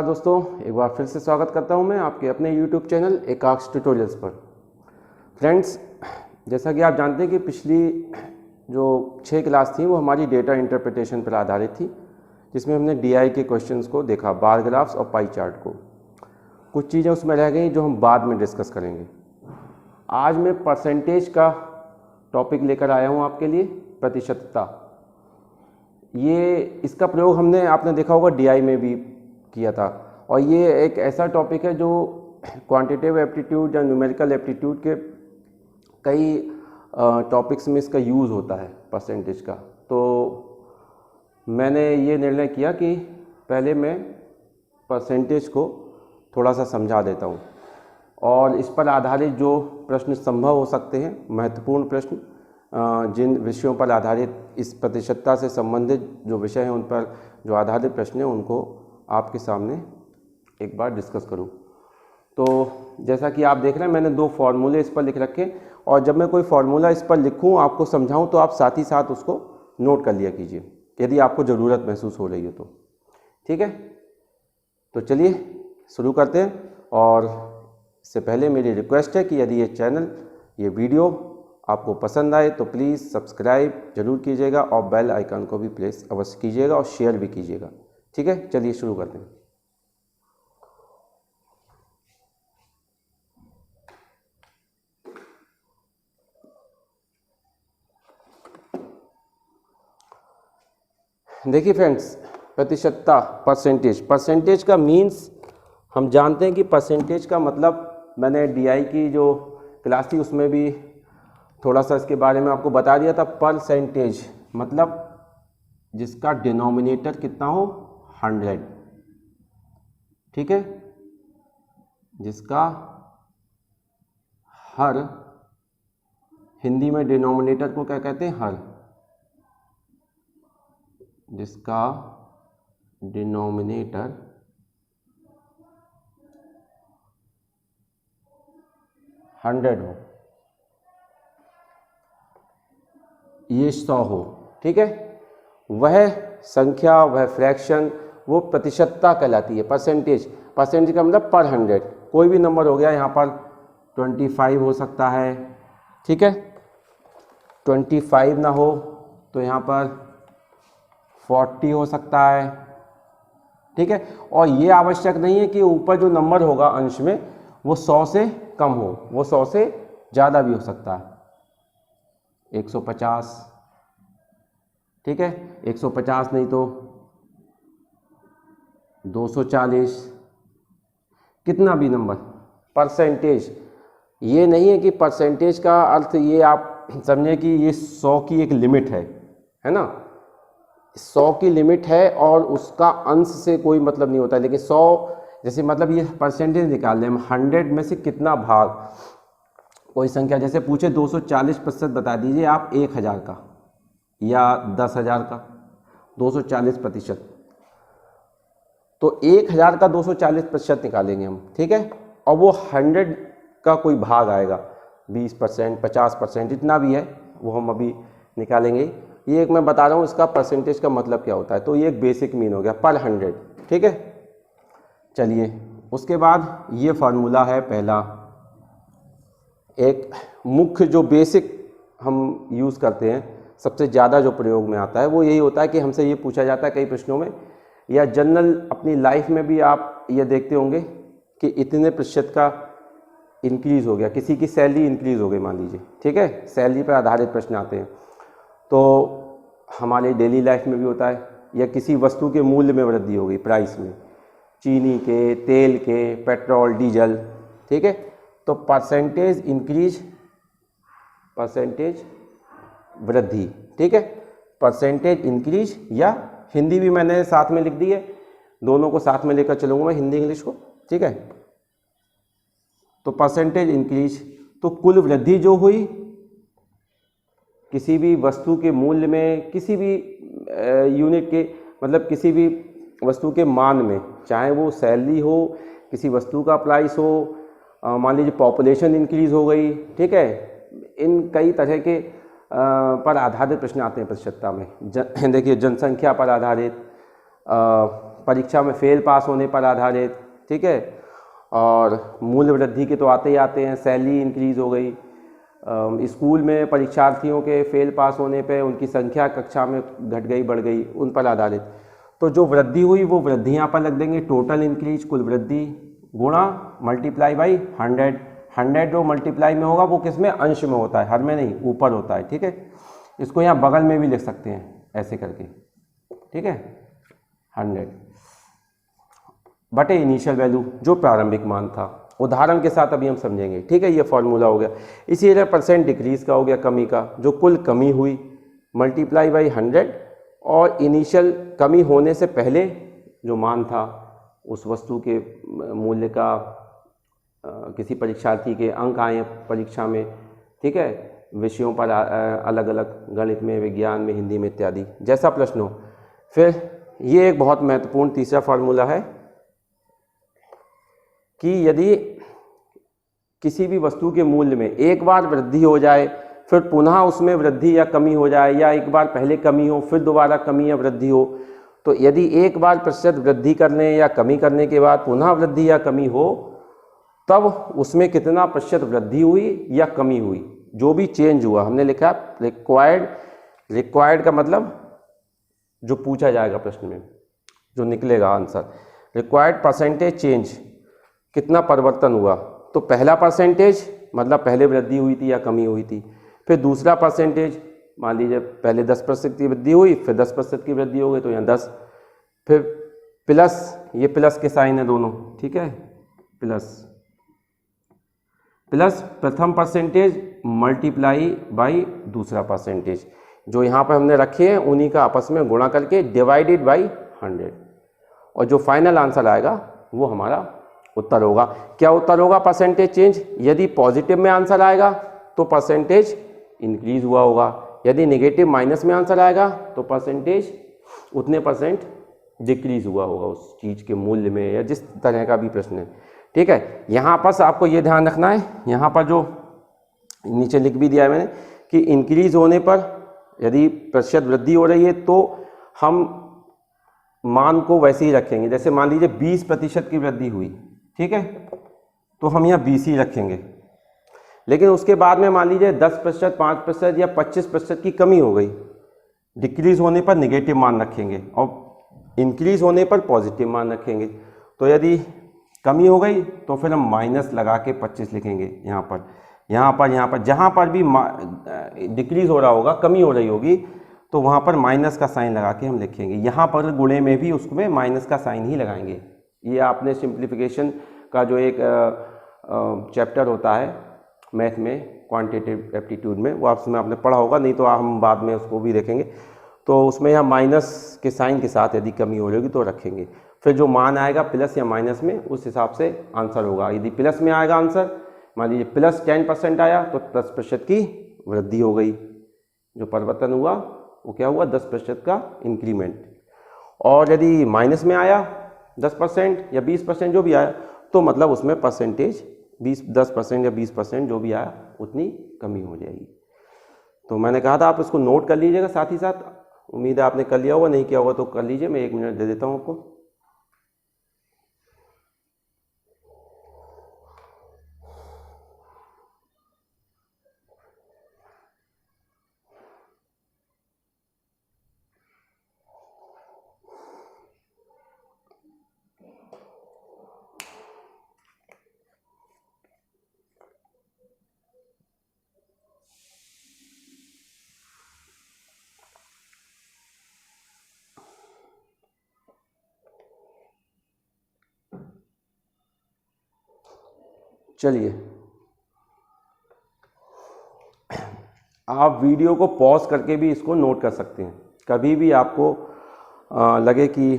नमस्कार दोस्तों, एक बार फिर से स्वागत करता हूं मैं आपके अपने YouTube चैनल एकाक्ष ट्यूटोरियल्स पर। फ्रेंड्स, जैसा कि आप जानते हैं कि पिछली जो 6 क्लास थी वो हमारी डेटा इंटरप्रिटेशन पर आधारित थी, जिसमें हमने DI के क्वेश्चंस को देखा, बार ग्राफ्स और पाई चार्ट को। कुछ चीज़ें उसमें रह गई जो हम बाद में डिस्कस करेंगे। आज मैं परसेंटेज का टॉपिक लेकर आया हूँ आपके लिए, प्रतिशतता। ये इसका प्रयोग आपने देखा होगा DI में भी किया था, और ये एक ऐसा टॉपिक है जो क्वांटिटेटिव एप्टीट्यूड या न्यूमेरिकल एप्टीट्यूड के कई टॉपिक्स में इसका यूज़ होता है, परसेंटेज का। तो मैंने ये निर्णय किया कि पहले मैं परसेंटेज को थोड़ा सा समझा देता हूँ, और इस पर आधारित जो प्रश्न संभव हो सकते हैं, महत्वपूर्ण प्रश्न, जिन विषयों पर आधारित इस प्रतिशतता से संबंधित जो विषय हैं उन पर जो आधारित प्रश्न हैं उनको आपके सामने एक बार डिस्कस करूं। तो जैसा कि आप देख रहे हैं, मैंने 2 फार्मूले इस पर लिख रखे हैं, और जब मैं कोई फार्मूला इस पर लिखूं, आपको समझाऊं, तो आप साथ ही साथ उसको नोट कर लिया कीजिए यदि आपको ज़रूरत महसूस हो रही है तो। ठीक है, तो चलिए शुरू करते हैं। और इससे पहले मेरी रिक्वेस्ट है कि यदि ये वीडियो आपको पसंद आए तो प्लीज़ सब्सक्राइब जरूर कीजिएगा, और बेल आइकन को भी प्रेस अवश्य कीजिएगा, और शेयर भी कीजिएगा। ठीक है, चलिए शुरू करते हैं। देखिए फ्रेंड्स, प्रतिशतता, परसेंटेज का मीन्स हम जानते हैं कि परसेंटेज का मतलब, मैंने DI की जो क्लास थी उसमें भी थोड़ा सा इसके बारे में आपको बता दिया था। परसेंटेज मतलब जिसका डिनोमिनेटर कितना हो, 100। ठीक है, जिसका हर, हिंदी में डिनोमिनेटर को क्या कहते हैं, हर, जिसका डिनोमिनेटर 100 हो, ये 100 हो। ठीक है, वह संख्या, वह फ्रैक्शन, वो प्रतिशतता कहलाती है। परसेंटेज का मतलब पर 100। कोई भी नंबर हो गया, यहाँ पर 25 हो सकता है। ठीक है, 25 ना हो तो यहाँ पर 40 हो सकता है। ठीक है, और ये आवश्यक नहीं है कि ऊपर जो नंबर होगा अंश में वो 100 से कम हो, वो 100 से ज़्यादा भी हो सकता है। 150, ठीक है, 150 नहीं तो 240, कितना भी नंबर। परसेंटेज ये नहीं है कि परसेंटेज का अर्थ ये आप समझे कि ये 100 की एक लिमिट है ना। 100 की लिमिट है और उसका अंश से कोई मतलब नहीं होता है। लेकिन 100 जैसे मतलब ये परसेंटेज निकाल लें हम, 100 में से कितना भाग, कोई संख्या जैसे पूछे 240% बता दीजिए आप 1000 का या 10,000 का, 240%, तो 1000 का 240% निकालेंगे हम। ठीक है, और वो 100 का कोई भाग आएगा, 20%, 50%, जितना भी है वो हम अभी निकालेंगे। ये एक मैं बता रहा हूँ इसका परसेंटेज का मतलब क्या होता है। तो ये एक बेसिक मीन हो गया, पर 100। ठीक है, चलिए उसके बाद ये फार्मूला है पहला। एक मुख्य जो बेसिक हम यूज़ करते हैं, सबसे ज़्यादा जो प्रयोग में आता है वो यही होता है कि हमसे ये पूछा जाता है कई प्रश्नों में, या जनरल अपनी लाइफ में भी आप ये देखते होंगे कि इतने प्रतिशत का इंक्रीज़ हो गया, किसी की सैलरी इंक्रीज़ हो गई मान लीजिए। ठीक है, सैलरी पर आधारित प्रश्न आते हैं। तो हमारे डेली लाइफ में भी होता है, या किसी वस्तु के मूल्य में वृद्धि हो गई, प्राइस में, चीनी के, तेल के, पेट्रोल, डीजल। ठीक है, तो परसेंटेज इंक्रीज, परसेंटेज वृद्धि। ठीक है, परसेंटेज इंक्रीज, या हिंदी भी मैंने साथ में लिख दी है, दोनों को साथ में लेकर चलूँगा मैं, हिंदी इंग्लिश को। ठीक है, तो परसेंटेज इंक्रीज, तो कुल वृद्धि जो हुई किसी भी वस्तु के मूल्य में, किसी भी यूनिट के, मतलब किसी भी वस्तु के मान में, चाहे वो सैलरी हो, किसी वस्तु का प्राइस हो, मान लीजिए पॉपुलेशन इंक्रीज हो गई। ठीक है, इन कई तरह के पर आधारित प्रश्न आते हैं प्रतिशतता में। देखिए, जनसंख्या पर आधारित, परीक्षा में फेल पास होने पर आधारित, ठीक है। और मूल्य वृद्धि के तो आते ही आते हैं, सैलरी इंक्रीज हो गई, स्कूल में परीक्षार्थियों के फेल पास होने पे उनकी संख्या कक्षा में घट गई बढ़ गई, उन पर आधारित। तो जो वृद्धि हुई वो वृद्धि यहाँ पर लग देंगे, टोटल इंक्रीज कुल वृद्धि गुणा मल्टीप्लाई बाई 100। 100 जो मल्टीप्लाई में होगा वो किस में, अंश में होता है, हर में नहीं, ऊपर होता है, ठीक है। इसको यहाँ बगल में भी लिख सकते हैं ऐसे करके, ठीक है। 100 बटे इनिशियल वैल्यू जो प्रारंभिक मान था, उदाहरण के साथ अभी हम समझेंगे, ठीक है। ये फॉर्मूला हो गया। इसी तरह परसेंट डिक्रीज का हो गया, कमी का, जो कुल कमी हुई मल्टीप्लाई बाई 100 और इनिशियल कमी होने से पहले जो मान था उस वस्तु के मूल्य का, किसी परीक्षार्थी के अंक आए परीक्षा में, ठीक है, विषयों पर अलग अलग, गणित में, विज्ञान में, हिंदी में इत्यादि, जैसा प्रश्न हो। फिर ये एक बहुत महत्वपूर्ण तीसरा फार्मूला है कि यदि किसी भी वस्तु के मूल्य में एक बार वृद्धि हो जाए फिर पुनः उसमें वृद्धि या कमी हो जाए, या एक बार पहले कमी हो फिर दोबारा कमी या वृद्धि हो, तो यदि एक बार प्रतिशत वृद्धि करने या कमी करने के बाद पुनः वृद्धि या कमी हो, तब उसमें कितना प्रतिशत वृद्धि हुई या कमी हुई, जो भी चेंज हुआ, हमने लिखा रिक्वायर्ड का मतलब जो पूछा जाएगा प्रश्न में, जो निकलेगा आंसर, रिक्वायर्ड परसेंटेज चेंज, कितना परिवर्तन हुआ। तो पहला परसेंटेज मतलब पहले वृद्धि हुई थी या कमी हुई थी, फिर दूसरा परसेंटेज, मान लीजिए पहले 10% की वृद्धि हुई फिर 10% की वृद्धि हो गई तो यहाँ 10, फिर प्लस, ये प्लस के साइन है दोनों, ठीक है, प्लस प्रथम परसेंटेज मल्टीप्लाई बाई दूसरा परसेंटेज, जो यहाँ पर हमने रखे हैं उन्हीं का आपस में गुणा करके डिवाइडेड बाई 100, और जो फाइनल आंसर आएगा वो हमारा उत्तर होगा। क्या उत्तर होगा? Percentage change. यदि पॉजिटिव में आंसर आएगा तो परसेंटेज इंक्रीज हुआ होगा, यदि नेगेटिव माइनस में आंसर आएगा तो परसेंटेज उतने परसेंट डिक्रीज हुआ होगा उस चीज़ के मूल्य में, या जिस तरह का भी प्रश्न है, ठीक है। यहाँ पर आपको ये ध्यान रखना है, यहाँ पर जो नीचे लिख भी दिया है मैंने कि इंक्रीज होने पर यदि प्रतिशत वृद्धि हो रही है तो हम मान को वैसे ही रखेंगे। जैसे मान लीजिए 20% की वृद्धि हुई, ठीक है, तो हम यहाँ 20 ही रखेंगे। लेकिन उसके बाद में मान लीजिए 10%, 5% या 25% की कमी हो गई, डिक्रीज होने पर नेगेटिव मान रखेंगे और इंक्रीज होने पर पॉजिटिव मान रखेंगे। तो यदि कमी हो गई तो फिर हम माइनस लगा के 25 लिखेंगे यहाँ पर जहाँ पर भी डिक्रीज हो रहा होगा, कमी हो रही होगी, तो वहाँ पर माइनस का साइन लगा के हम लिखेंगे। यहाँ पर गुणे में भी उसमें माइनस का साइन ही लगाएंगे। ये आपने सिंप्लीफिकेशन का जो एक चैप्टर होता है मैथ में, क्वांटिटेटिव एप्टीट्यूड में, वो उसमें आपने पढ़ा होगा, नहीं तो हम बाद में उसको भी देखेंगे। तो उसमें यहाँ माइनस के साइन के साथ यदि कमी हो रही होगी तो रखेंगे। फिर जो मान आएगा प्लस या माइनस में, उस हिसाब से आंसर होगा। यदि प्लस में आएगा आंसर, मान लीजिए प्लस 10% आया तो 10% की वृद्धि हो गई, जो परिवर्तन हुआ वो क्या हुआ, 10% का इंक्रीमेंट। और यदि माइनस में आया 10% या 20% जो भी आया, तो मतलब उसमें परसेंटेज 10% या 20% जो भी आया उतनी कमी हो जाएगी। तो मैंने कहा था आप इसको नोट कर लीजिएगा साथ ही साथ। उम्मीद है आपने कर लिया होगा, नहीं किया होगा तो कर लीजिए, मैं 1 मिनट दे देता हूँ आपको। चलिए, आप वीडियो को पॉज करके भी इसको नोट कर सकते हैं। कभी भी आपको लगे कि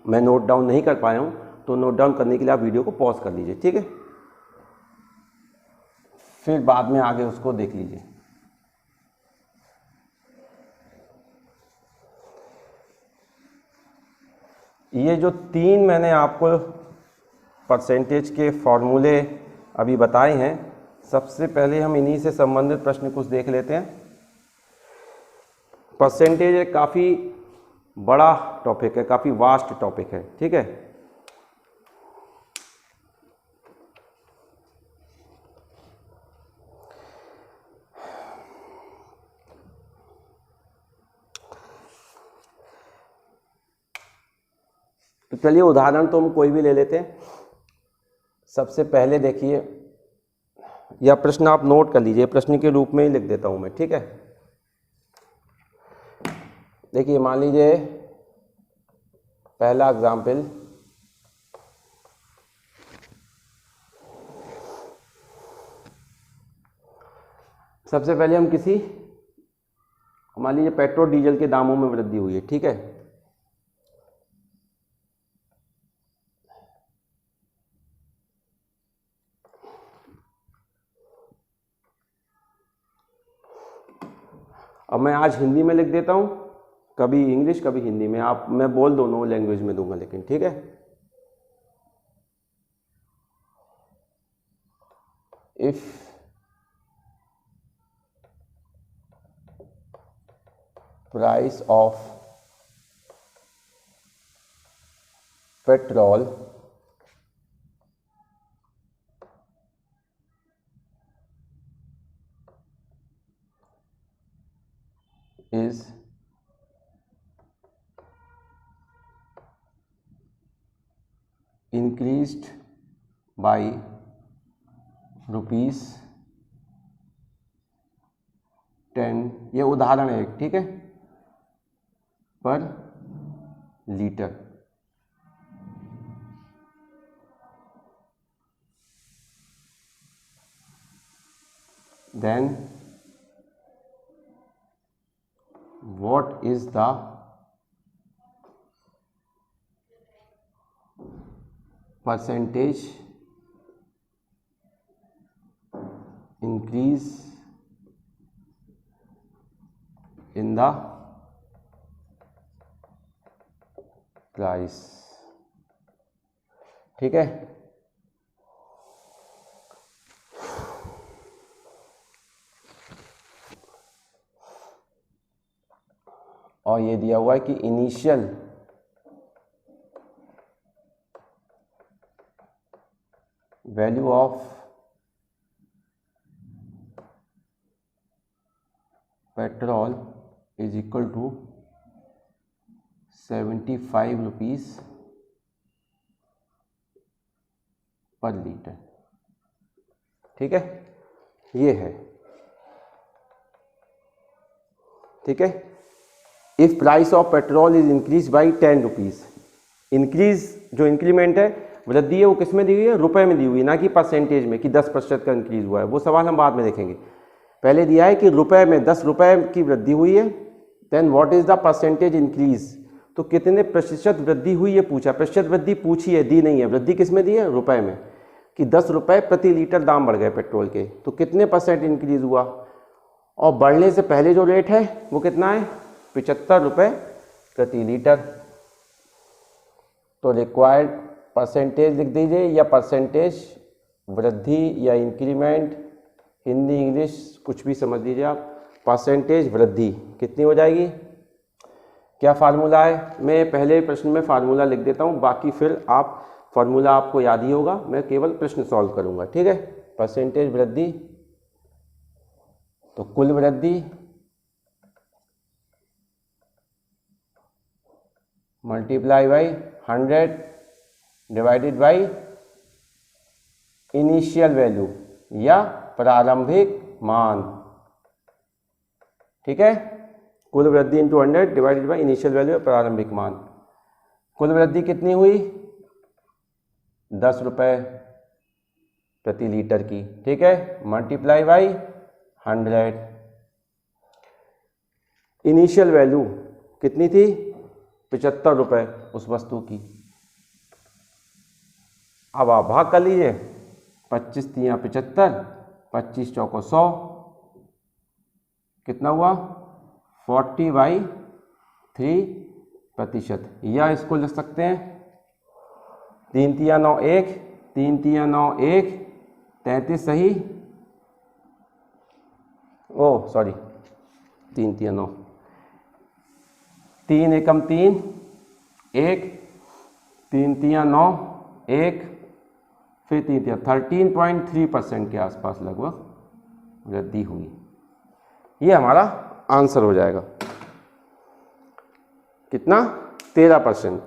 मैं नोट डाउन नहीं कर पाया हूँ, तो नोट डाउन करने के लिए आप वीडियो को पॉज कर लीजिए, ठीक है। फिर बाद में आगे उसको देख लीजिए। ये जो 3 मैंने आपको परसेंटेज के फॉर्मूले अभी बताए हैं, सबसे पहले हम इन्हीं से संबंधित प्रश्न कुछ देख लेते हैं। परसेंटेज एक काफ़ी बड़ा टॉपिक है, काफ़ी वास्ट टॉपिक है, ठीक है। तो चलिए उदाहरण तो हम कोई भी ले लेते हैं। सबसे पहले देखिए, या प्रश्न आप नोट कर लीजिए, प्रश्न के रूप में ही लिख देता हूं मैं, ठीक है। देखिए मान लीजिए पहला एग्जाम्पल, सबसे पहले हम किसी, मान लीजिए पेट्रोल डीजल के दामों में वृद्धि हुई है, ठीक है। अब मैं आज हिंदी में लिख देता हूं, कभी इंग्लिश कभी हिंदी में, मैं बोल दोनों लैंग्वेज में दूंगा लेकिन, ठीक है। If price of petrol is increased by ₹10, ये उदाहरण है एक, ठीक है, पर litre, then what is the percentage increase in the price, ठीक है। और ये दिया हुआ है कि initial value of petrol is equal to 75 rupees per litre, ठीक है, ये है, ठीक है। If price of petrol is increase by 10 rupees, increase जो इंक्रीमेंट है, वृद्धि है, वो किस में दी हुई है, रुपए में दी हुई है, ना कि परसेंटेज में कि 10% का इंक्रीज हुआ है। वो सवाल हम बाद में देखेंगे। पहले दिया है कि रुपए में 10 रुपए की वृद्धि हुई है, then what is the percentage increase, तो कितने प्रतिशत वृद्धि हुई है पूछा, प्रतिशत वृद्धि पूछी है, दी नहीं है। वृद्धि किस में दी है, रुपए में, कि 10 रुपए प्रति लीटर दाम बढ़ गए पेट्रोल के, तो कितने % इंक्रीज हुआ। और बढ़ने से पहले जो रेट है वो कितना है, 75 रुपये प्रति लीटर। तो रिक्वायर्ड परसेंटेज लिख दीजिए, या परसेंटेज वृद्धि या इंक्रीमेंट, हिंदी इंग्लिश कुछ भी समझ लीजिए आप। परसेंटेज वृद्धि कितनी हो जाएगी, क्या फार्मूला है, मैं पहले प्रश्न में फार्मूला लिख देता हूँ, बाकी फिर आप फार्मूला आपको याद ही होगा, मैं केवल प्रश्न सॉल्व करूँगा, ठीक है। परसेंटेज वृद्धि, तो कुल वृद्धि multiply by 100 divided by initial value या प्रारंभिक मान, ठीक है। कुल वृद्धि into 100 divided by initial value या प्रारंभिक मान। कुल वृद्धि कितनी हुई, 10 रुपये प्रति लीटर की, ठीक है, मल्टीप्लाई बाई 100। इनिशियल वैल्यू कितनी थी, 75 रुपये उस वस्तु की। अब आप भाग कर लीजिए, 25 तियां 75, 25 चौको 100, कितना हुआ 40/3%, या इसको लिख सकते हैं 3 तियां 9 1, 3 तियां 9 1, 33 सही, ओ सॉरी 3 तियां 9, 3 एकम 3, 1, 3 तियां 9, 1, फिर 3 तियां 13.3% के आसपास लगभग वृद्धि हुई। ये हमारा आंसर हो जाएगा। कितना? 13%।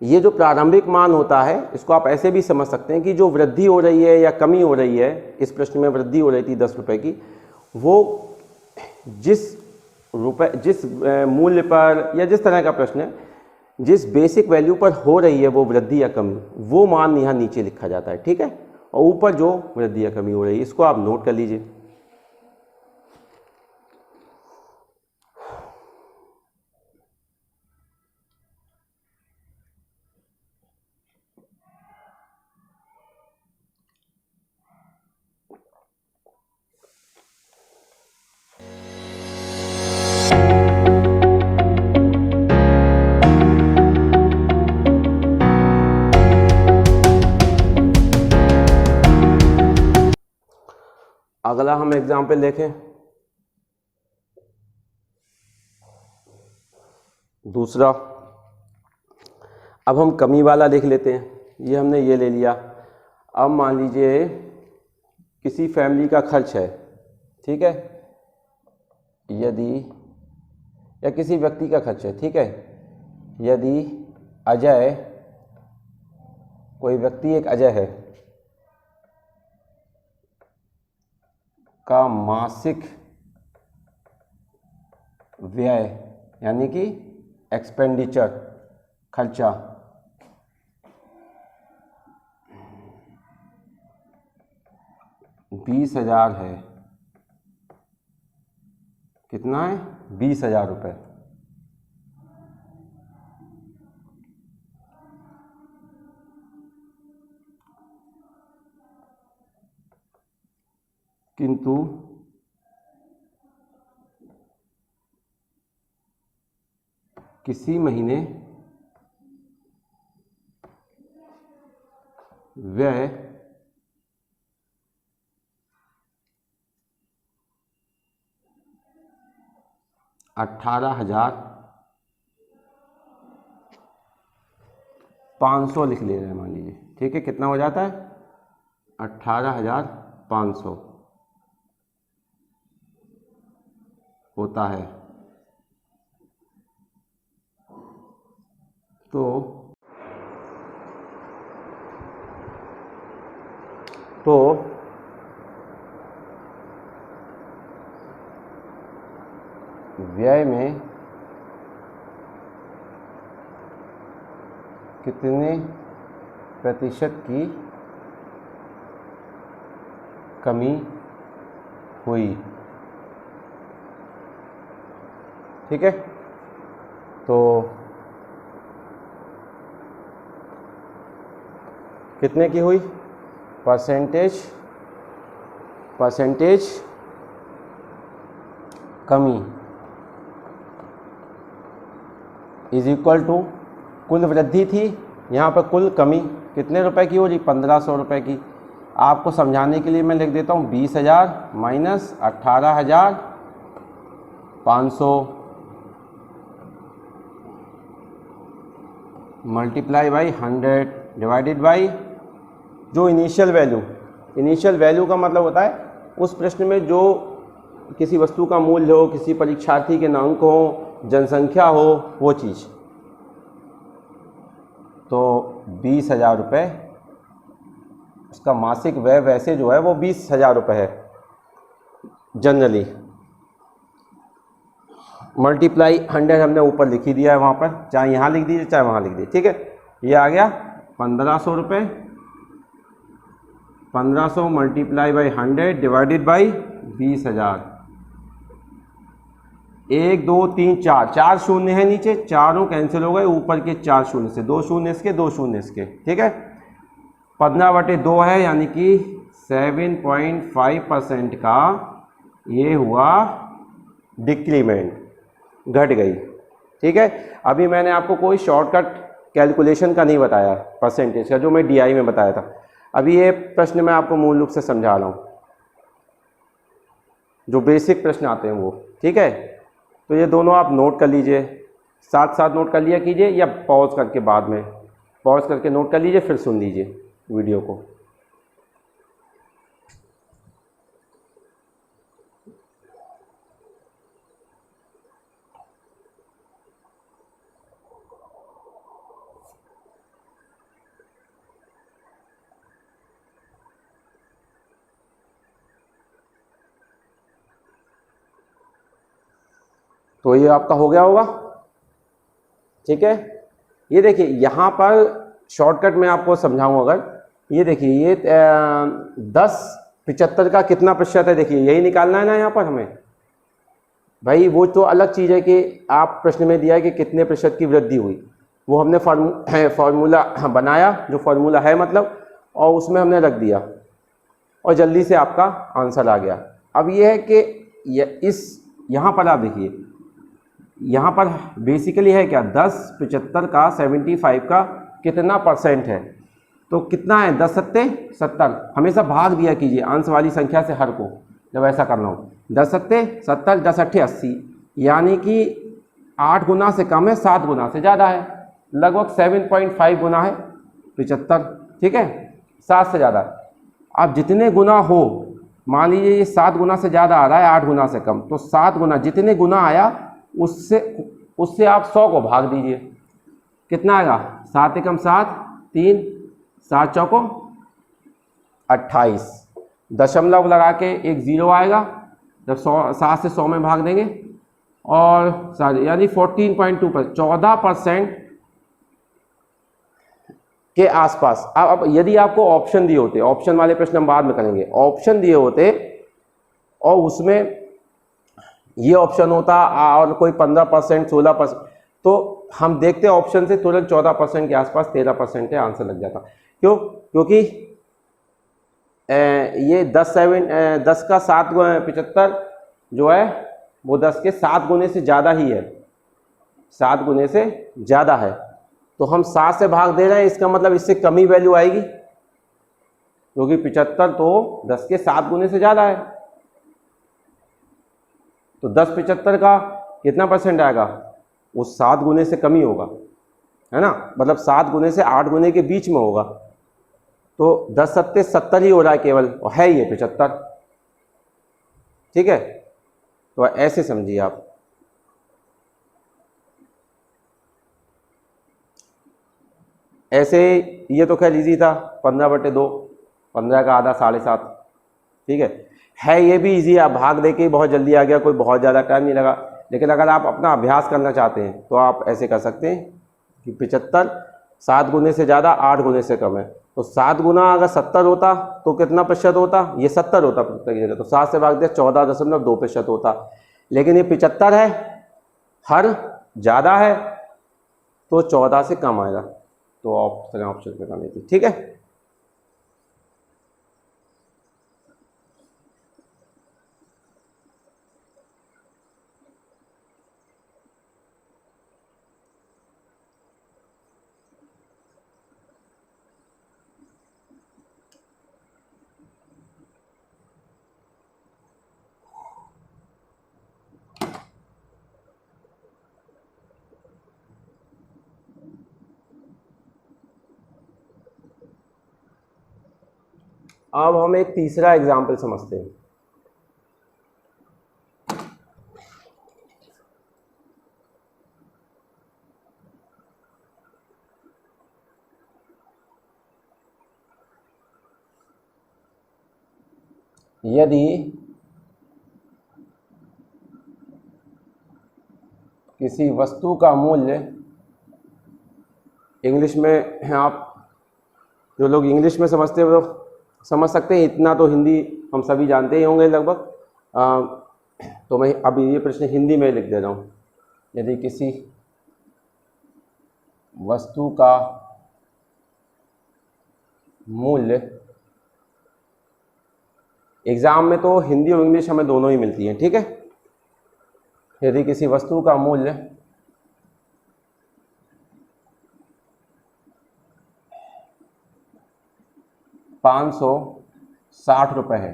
ये जो प्रारंभिक मान होता है इसको आप ऐसे भी समझ सकते हैं कि जो वृद्धि हो रही है या कमी हो रही है, इस प्रश्न में वृद्धि हो रही थी 10 रुपए की, वो जिस मूल्य पर या जिस तरह का प्रश्न है, जिस बेसिक वैल्यू पर हो रही है वो वृद्धि या कमी, वो मान यहाँ नीचे लिखा जाता है। ठीक है, और ऊपर जो वृद्धि या कमी हो रही है इसको आप नोट कर लीजिए। अगला हम एग्जाम्पल देखें। दूसरा, अब हम कमी वाला देख लेते हैं। ये हमने ये ले लिया। अब मान लीजिए किसी फैमिली का खर्च है, ठीक है, यदि, या किसी व्यक्ति का खर्च है, ठीक है, यदि अजय, कोई व्यक्ति एक अजय है, का मासिक व्यय यानी कि एक्सपेंडिचर, खर्चा 20,000 है। कितना है? 20,000 रुपये। किंतु किसी महीने व्यय 18,500 लिख ले रहे हैं मान लीजिए। ठीक है, कितना हो जाता है? 18,500 होता है। तो व्यय में कितने प्रतिशत की कमी हुई? ठीक है, तो कितने की हुई? परसेंटेज कमी इज इक्वल टू कुल वृद्धि थी, यहाँ पर कुल कमी कितने रुपए की हो रही? 1,500 रुपये की। आपको समझाने के लिए मैं लिख देता हूँ 20,000 minus 18,500 multiply by 100 divided by जो इनिशियल वैल्यू का मतलब होता है उस प्रश्न में जो किसी वस्तु का मूल्य हो, किसी परीक्षार्थी के अंक हो, जनसंख्या हो, वो चीज़। तो 20,000 रुपये उसका मासिक व्यय वैसे जो है वो 20,000 रुपये है जनरली। मल्टीप्लाई 100 हमने ऊपर लिख ही दिया है, वहाँ पर चाहे यहाँ लिख दीजिए चाहे वहाँ लिख दीजिए। ठीक है, ये आ गया 1,500 रुपये। 1,500 मल्टीप्लाई बाई 100 डिवाइडेड बाई 20,000। 1 2 3 4 शून्य है नीचे, चारों कैंसिल हो गए, ऊपर के 4 शून्य से 2 शून्य इसके 2 शून्य इसके। ठीक है, 15/2 है यानी कि 7.5% का ये हुआ डिक्रीमेंट, घट गई। ठीक है, अभी मैंने आपको कोई शॉर्टकट कैलकुलेशन का नहीं बताया परसेंटेज का, जो मैं DI में बताया था। अभी ये प्रश्न मैं आपको मूल रूप से समझा रहा हूँ, जो बेसिक प्रश्न आते हैं वो। ठीक है, तो ये दोनों आप नोट कर लीजिए, साथ साथ नोट कर लिया कीजिए, या पॉज करके बाद में पॉज करके नोट कर लीजिए, फिर सुन लीजिए वीडियो को। तो ये आपका हो गया होगा, ठीक है। ये देखिए यहाँ पर शॉर्टकट में आपको समझाऊँ अगर, ये देखिए ये 10 75 का कितना प्रतिशत है, देखिए यही निकालना है ना यहाँ पर हमें भाई। वो तो अलग चीज़ है कि आप प्रश्न में दिया है कि कितने प्रतिशत की वृद्धि हुई, वो हमने फार्मूला बनाया, जो फार्मूला है मतलब, और उसमें हमने रख दिया और जल्दी से आपका आंसर आ गया। अब ये है कि यहाँ पर आप देखिए, यहाँ पर बेसिकली है क्या, 10 75 का 75 का कितना परसेंट है, तो कितना है 10 सत्ते 70। हमेशा भाग दिया कीजिए अंश वाली संख्या से हर को, जब ऐसा करना हो। 10 सत्ते 70, 10 अट्ठे 80, यानी कि 8 गुना से कम है, 7 गुना से ज़्यादा है, लगभग 7.5 गुना है 75, ठीक है, 7 से ज़्यादा। अब जितने गुना हो, मान लीजिए ये 7 गुना से ज़्यादा आ रहा है 8 गुना से कम, तो 7 गुना जितने गुना आया उससे आप 100 को भाग दीजिए, कितना आएगा, 7 एकम 7, 3, 7 चौको 28, दशमलव लगा के एक 0 आएगा जब 7 से 100 में भाग देंगे, और यानी 14.2%, 14% के आसपास। अब यदि आपको ऑप्शन दिए होते, ऑप्शन वाले प्रश्न हम बाद में करेंगे, ऑप्शन दिए होते और उसमें ये ऑप्शन होता और कोई 15% 16%, तो हम देखते ऑप्शन से तुरंत 14% के आसपास, 13% के आंसर लग जाता। क्यों? क्योंकि ये 10 का 7 75 जो है वो 10 के 7 गुने से ज़्यादा ही है, 7 गुने से ज़्यादा है, तो हम 7 से भाग दे रहे हैं, इसका मतलब इससे कम ही वैल्यू आएगी, क्योंकि 75 तो 10 के 7 गुने से ज़्यादा है। तो 10 75 का कितना परसेंट आएगा, वो 7 गुने से कम ही होगा, है ना, मतलब 7 गुने से 8 गुने के बीच में होगा, तो 10 सत्ते 70 ही हो रहा है केवल, और है ये 75, ठीक है। तो ऐसे समझिए आप। ऐसे ये तो खैर इजी था, 15/2, 15 का आधा 7.5, ठीक है ये भी इजी है, आप भाग दे के बहुत जल्दी आ गया, कोई बहुत ज़्यादा टाइम नहीं लगा। लेकिन अगर आप अपना अभ्यास करना चाहते हैं तो आप ऐसे कर सकते हैं कि 75 7 गुने से ज़्यादा 8 गुने से कम है, तो 7 गुना अगर 70 होता तो कितना प्रतिशत होता, ये 70 होता प्रतिशत, तो 7 से भाग दिया 14.2% होता। लेकिन ये 75 है, हर ज़्यादा है, तो 14 से कम आएगा, तो ऑप्शन पे करनी थी, ठीक है। अब हम एक तीसरा एग्जाम्पल समझते हैं। यदि किसी वस्तु का मूल्य, इंग्लिश में आप जो लोग इंग्लिश में समझते हैं वो समझ सकते हैं, इतना तो हिंदी हम सभी जानते ही होंगे लगभग, तो मैं अभी ये प्रश्न हिंदी में लिख दे रहा हूँ। यदि किसी वस्तु का मूल्य, एग्ज़ाम में तो हिंदी और इंग्लिश हमें दोनों ही मिलती हैं, ठीक है। यदि किसी वस्तु का मूल्य 560 रुपये है,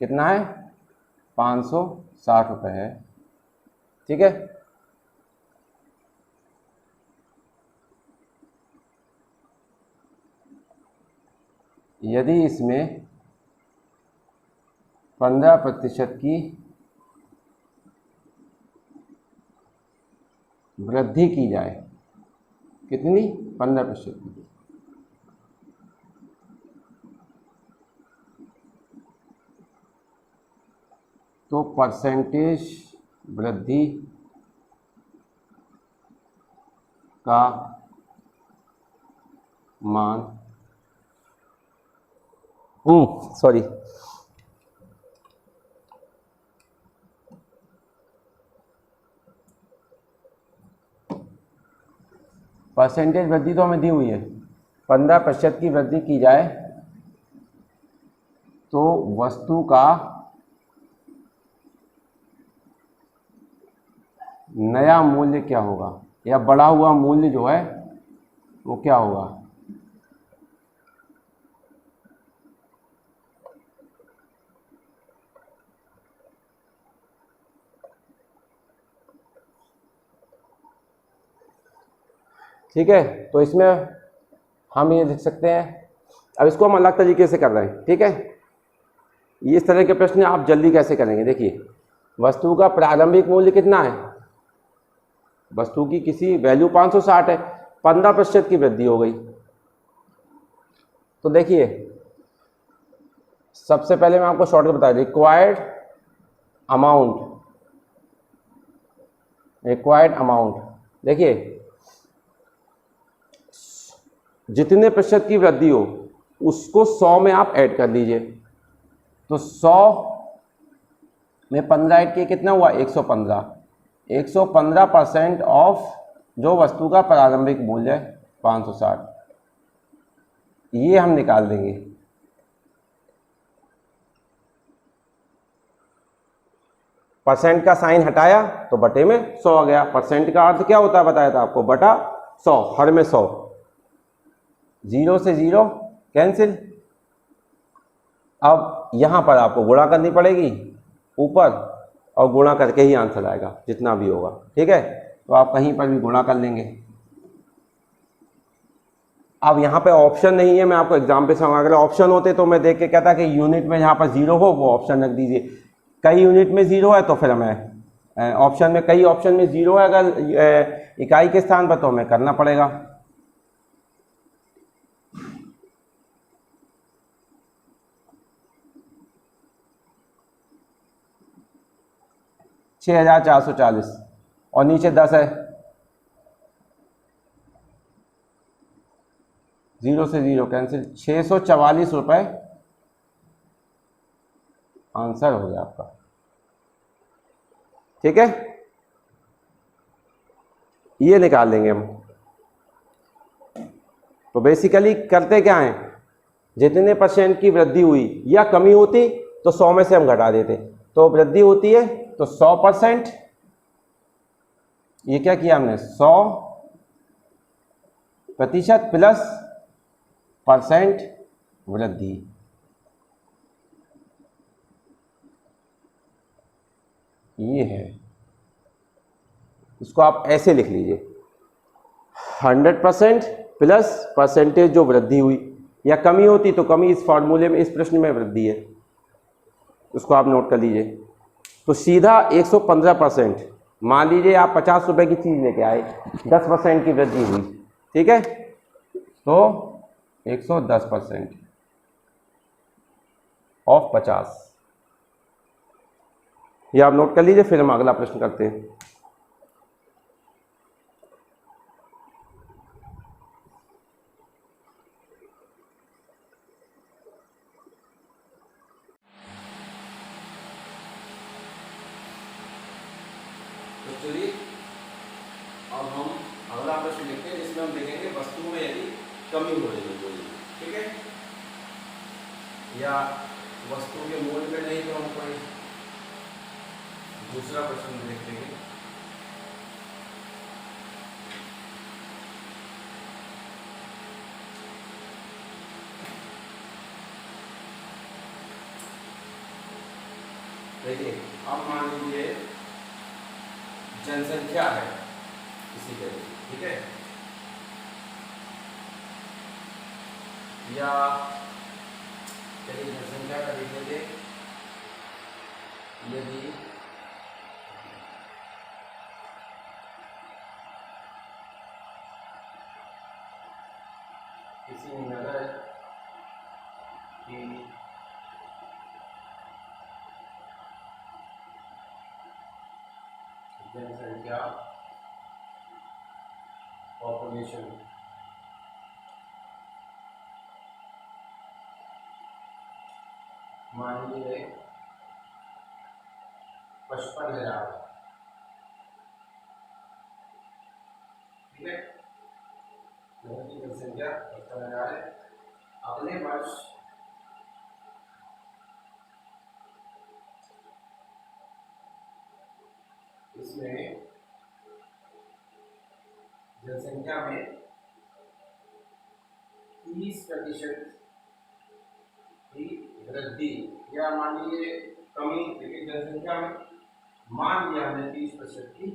कितना है, 560 रुपये है, ठीक है। यदि इसमें 15% की वृद्धि की जाए, कितनी? 15% की, तो परसेंटेज वृद्धि का मान, सॉरी, परसेंटेज वृद्धि तो हमें दी हुई है, 15% की वृद्धि की जाए तो वस्तु का नया मूल्य क्या होगा, या बढ़ा हुआ मूल्य जो है वो क्या होगा? ठीक है, तो इसमें हम ये लिख सकते हैं। अब इसको हम अलग तरीके से कर रहे हैं, ठीक है। इस तरह के प्रश्न आप जल्दी कैसे करेंगे? देखिए, वस्तु का प्रारंभिक मूल्य कितना है? वस्तु की किसी वैल्यू 560 है, 15% की वृद्धि हो गई। तो देखिए, सबसे पहले मैं आपको शॉर्टकट बता दूं, रिक्वायर्ड अमाउंट, देखिए जितने प्रतिशत की वृद्धि हो उसको 100 में आप ऐड कर लीजिए। तो 100 में 15 ऐड किए, कितना हुआ? 115। 115% ऑफ जो वस्तु का प्रारंभिक मूल्य है 560, ये हम निकाल देंगे। परसेंट का साइन हटाया तो बटे में 100 आ गया। परसेंट का अर्थ क्या होता है बताया था आपको, बटा 100, हर में 100। 0 से 0 कैंसिल। अब यहां पर आपको गुणा करनी पड़ेगी ऊपर, और गुणा करके ही आंसर आएगा जितना भी होगा, ठीक है। तो आप कहीं पर भी गुणा कर लेंगे। अब यहाँ पे ऑप्शन नहीं है, मैं आपको एग्जाम पे समझा, अगर ऑप्शन होते तो मैं देख के कहता कि यूनिट में जहाँ पर 0 हो वो ऑप्शन रख दीजिए। कई यूनिट में 0 है तो फिर हमें ऑप्शन में, कई ऑप्शन में 0 है अगर इकाई के स्थान पर, तो हमें करना पड़ेगा। $6,440 और नीचे 10 है, 0 से 0 कैंसिल। 644 रुपये आंसर हो गया आपका, ठीक है। ये निकाल लेंगे हम। तो बेसिकली करते क्या हैं, जितने परसेंट की वृद्धि हुई या कमी होती तो 100 में से हम घटा देते। तो वृद्धि होती है तो 100%, ये क्या किया हमने, 100% प्लस परसेंट वृद्धि, ये है। इसको आप ऐसे लिख लीजिए, 100% प्लस परसेंटेज जो वृद्धि हुई, या कमी होती तो कमी, इस फॉर्मूले में, इस प्रश्न में वृद्धि है, उसको आप नोट कर लीजिए। तो सीधा 115%, मान लीजिए आप 50 रुपए की चीज़ लेके आए, 10% की वृद्धि हुई, ठीक है, तो 110% ऑफ 50, ये आप नोट कर लीजिए। फिर हम अगला प्रश्न करते हैं। तो चलिए अब हम अगला प्रश्न लिखते हैं, जिसमें हम देखेंगे वस्तु में यदि कमी हो रही है, ठीक है, या वस्तु के मूल्य में नहीं, तो हम कोई दूसरा प्रश्न देख लेंगे। देखिए, अब मान लीजिए जनसंख्या है इसी तरह, ठीक है। या चलिए जनसंख्या का देख लेंगे। यदि किसी नगर की जनसंख्या पॉपुलेशन मान लीजिए 55,000, ठीक है। नगर की जनसंख्या 55,000 है। अगले वर्ष इसमें जनसंख्या में 30% की वृद्धि, या मान लीजिए कमी, लेकिन जनसंख्या में मान लिया हमने 30% की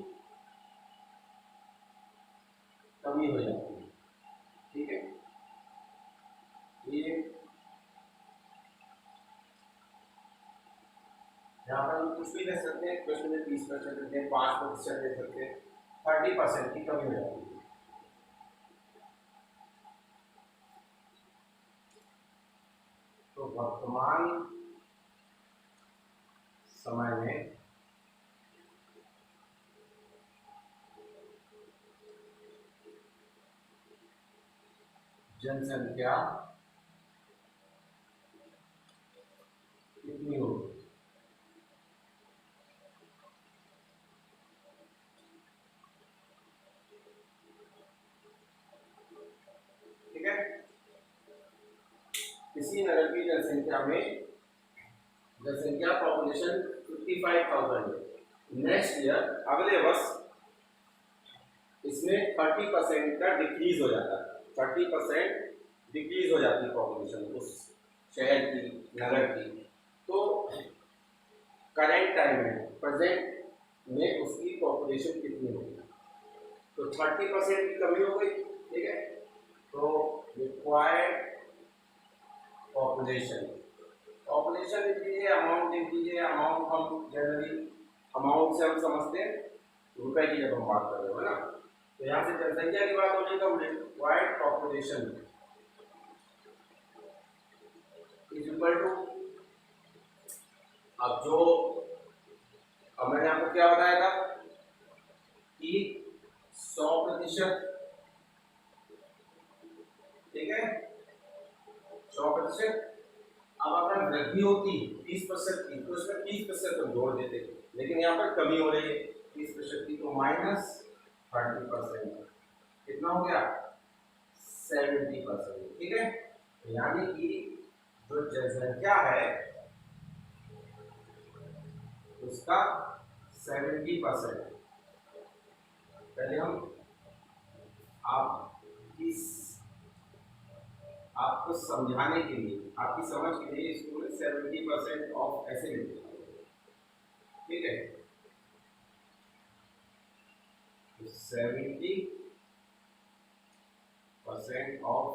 कमी हो जाती है, ठीक है। ये यहाँ पर हम कुछ भी ले सकते हैं, क्वेश्चन में 30% देते हैं, 5% दे सकते हैं, 30% की कमी हो जाती है। तो वर्तमान समय में जनसंख्या कितनी होगी? ठीक है। किसी नगर की जनसंख्या में जनसंख्या पॉपुलेशन 55,000 है। नेक्स्ट ईयर, अगले वर्ष इसमें 30% का डिक्रीज हो जाता है, 30% डिक्रीज हो जाती है पॉपुलेशन उस शहर की, नगर की। तो करेंट टाइम में, प्रेजेंट में उसकी पॉपुलेशन कितनी होगी? तो 30% की कमी हो गई, ठीक है। तो रिक्वायर्ड पॉपुलेशन, पॉपुलेशन लिख दीजिए, अमाउंट लिख दीजिए। अमाउंट हम जनरली अमाउंट से हम समझते हैं रुपए की, जब हम बात कर रहे हो ना, तो यहाँ से जनसंख्या की बात हो रही, तो required population is equal to, अब मैंने आपको क्या बताया था कि 100%, ठीक है, 100%। अब अगर वृद्धि होती 30% की, तो उसमें 30% हम जोड़ देते, लेकिन यहाँ पर कमी हो रही है 30% की, तो -30%, कितना हो गया? 70%, ठीक है। यानी कि जो जनसंख्या है उसका 70%, पहले हम आपको समझाने के लिए, आपकी समझ के लिए इसको 70% ऑफ ऐसे लिखते हैं, ठीक है। 70% ऑफ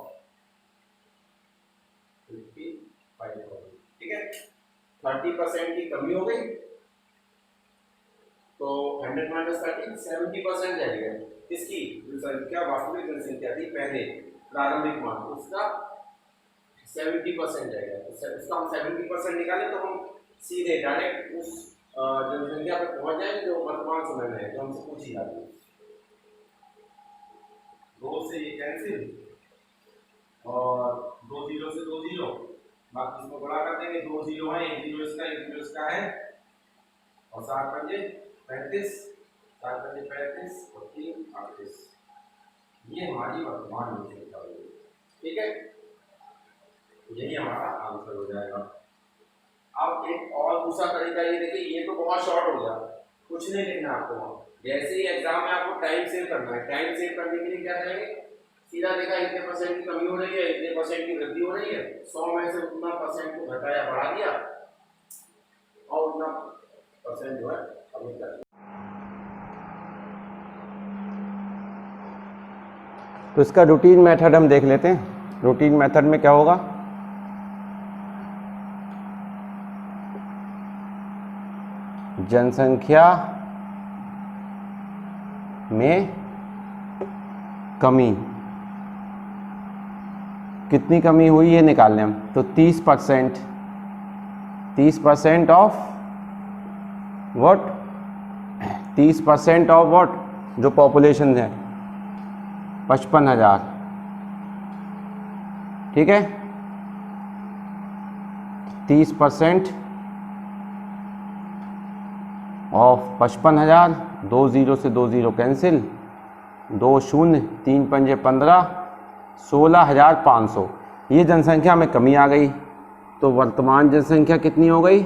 55,000, ठीक है। 30% की कमी हो गई, तो 100 - 30 70% जाएगा। इसकी जनसंख्या, वास्तविक जनसंख्या थी पहले, प्रारंभिक मान, उसका 70% जाएगा। उसका हम 70% निकालें तो हम सीधे डायरेक्ट उस जनसंख्या पर पहुंच जाएंगे जो वर्तमान समय में है, जो हमसे पूछी जाती है। 2 से ये कैंसिल, और 2 जीरो से 2 जीरो, बाकी इसको बड़ा कर देंगे। 2 जीरो है, 1 जीरो इसका, 1 जीरो इसका है, और 7 पंजे 35, 7 पंजे 35 और 3 38। ये हमारी वर्तमान जनसंख्या होगी, ठीक है। यही हमारा आंसर हो जाएगा। अब एक और दूसरा तरीका ये देखिए, ये तो बहुत शॉर्ट हो गया, कुछ नहीं लिखना आपको। जैसे ही एग्जाम में आपको टाइम सेव करना है, टाइम सेव करने के लिए क्या करेंगे, सीधा देखा इतने % की कमी हो रही है, इतने % की वृद्धि हो रही है, 100 में से उतना % को घटाया बढ़ा दिया, और उतना % जो है अभी कर दिया। तो इसका रूटीन मेथड हम देख लेते हैं। रूटीन मेथड में क्या होगा, जनसंख्या में कमी, कितनी कमी हुई ये निकाल लें हम। तो 30% ऑफ व्हाट, 30% ऑफ व्हाट, जो पॉपुलेशन है 55,000, ठीक है। 30% ऑफ 55,000, 2 0 से 2 0 कैंसिल, 2 0, 3 पंजे 15, 16,500। ये जनसंख्या में कमी आ गई। तो वर्तमान जनसंख्या कितनी हो गई,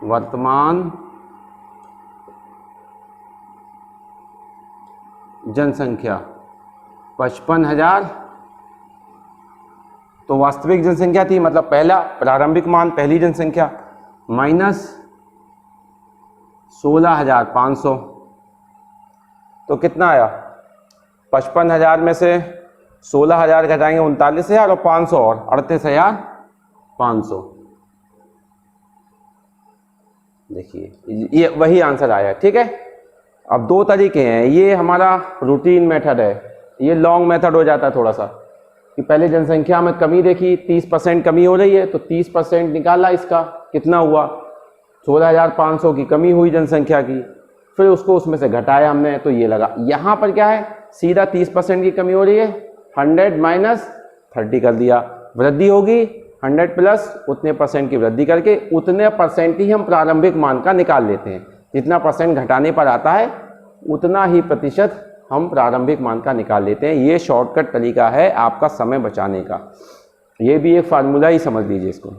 वर्तमान जनसंख्या 55,000। तो वास्तविक जनसंख्या थी, मतलब पहला प्रारंभिक मान, पहली जनसंख्या, माइनस 16,500। तो कितना आया, 55,000 में से 16,000 घटाएंगे 39,000 और 500 और 38,500। देखिए ये वही आंसर आया, ठीक है। अब दो तरीके हैं, ये हमारा रूटीन मेथड है, ये लॉन्ग मेथड हो जाता है थोड़ा सा, कि पहले जनसंख्या में कमी देखी, 30% कमी हो रही है, तो 30% निकाला, इसका कितना हुआ, 16,500 की कमी हुई जनसंख्या की, फिर उसको उसमें से घटाया हमने, तो ये लगा। यहाँ पर क्या है, सीधा 30% की कमी हो रही है, 100 माइनस 30 कर दिया, वृद्धि होगी 100 प्लस उतने परसेंट की वृद्धि करके उतने परसेंट ही हम प्रारंभिक मान का निकाल लेते हैं। जितना परसेंट घटाने पर आता है उतना ही प्रतिशत हम प्रारंभिक मान का निकाल लेते हैं। ये शॉर्टकट तरीका है आपका समय बचाने का। ये भी एक फार्मूला ही समझ लीजिए इसको।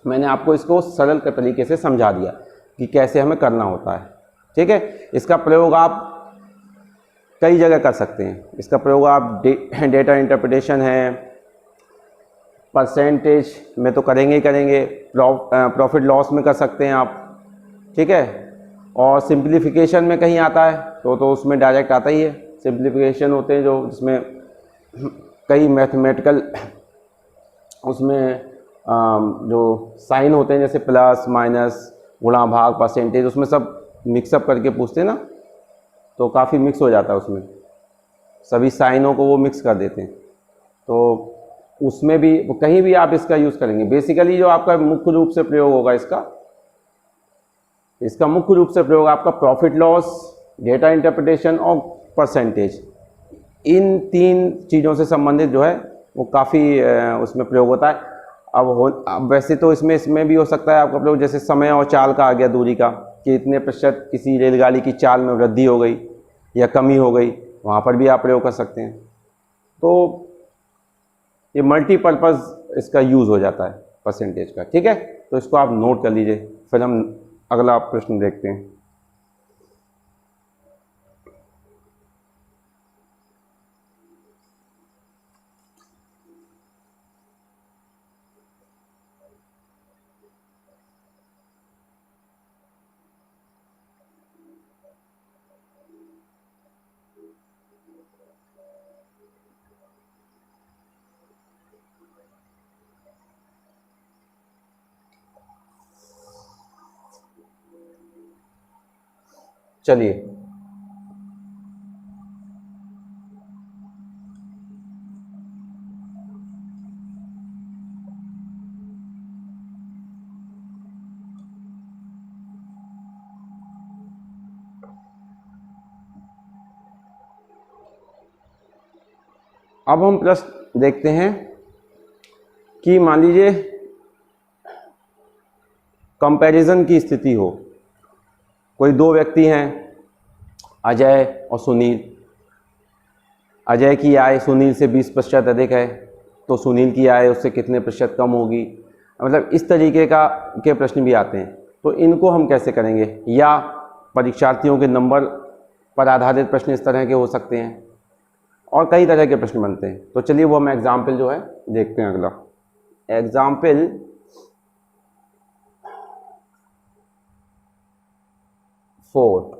मैंने आपको इसको सरल के तरीके से समझा दिया कि कैसे हमें करना होता है, ठीक है। इसका प्रयोग आप कई जगह कर सकते हैं। इसका प्रयोग आप डेटा इंटरप्रिटेशन है, परसेंटेज में तो करेंगे ही करेंगे, प्रॉफिट लॉस में कर सकते हैं आप, ठीक है। और सिंप्लीफिकेशन में कहीं आता है तो उसमें डायरेक्ट आता ही है। सिंप्लीफिकेशन होते हैं जो जिसमें कई मैथमेटिकल उसमें जो साइन होते हैं, जैसे प्लस माइनस गुणा भाग परसेंटेज, उसमें सब मिक्सअप करके पूछते हैं ना, तो काफ़ी मिक्स हो जाता है उसमें, सभी साइनों को वो मिक्स कर देते हैं। तो उसमें भी कहीं भी आप इसका यूज़ करेंगे। बेसिकली जो आपका मुख्य रूप से प्रयोग होगा इसका मुख्य रूप से प्रयोग आपका प्रॉफिट लॉस, डेटा इंटरप्रिटेशन और परसेंटेज, इन 3 चीज़ों से संबंधित जो है वो काफ़ी उसमें प्रयोग होता है। अब वैसे तो इसमें भी हो सकता है आपका प्रयोग, जैसे समय और चाल का आ गया, दूरी का, कि इतने प्रतिशत किसी रेलगाड़ी की चाल में वृद्धि हो गई या कमी हो गई, वहाँ पर भी आप प्रयोग कर सकते हैं। तो ये मल्टीपर्पज़ इसका यूज़ हो जाता है परसेंटेज का, ठीक है। तो इसको आप नोट कर लीजिए, फिर हम अगला प्रश्न देखते हैं। चलिए, अब हम प्रश्न देखते हैं कि मान लीजिए कंपैरिजन की स्थिति हो। कोई 2 व्यक्ति हैं, अजय और सुनील। अजय की आय सुनील से 20% अधिक है, तो सुनील की आय उससे कितने प्रतिशत कम होगी। मतलब इस तरीके के प्रश्न भी आते हैं। तो इनको हम कैसे करेंगे, या परीक्षार्थियों के नंबर पर आधारित प्रश्न इस तरह के हो सकते हैं, और कई तरह के प्रश्न बनते हैं। तो चलिए वो हम एग्जाम्पल जो है देखते हैं। अगला example 4।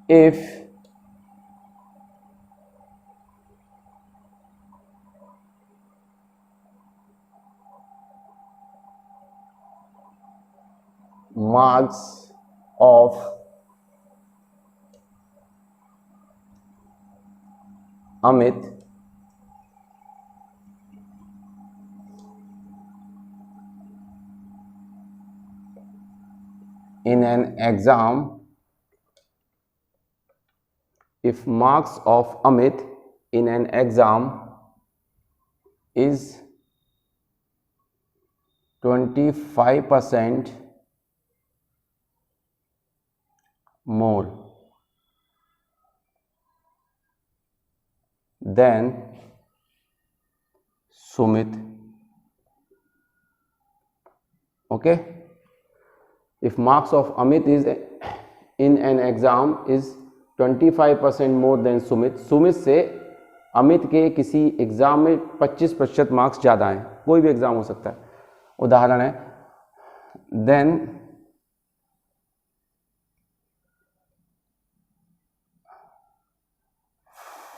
if marks of Amit in an exam, if marks of Amit in an exam is 25% more than Sumit. Okay, if marks of Amit is in an exam is 25% more than Sumit, Sumit से अमित के किसी exam में 25% marks ज़्यादा हैं, कोई भी exam हो सकता है, उदाहरण है, then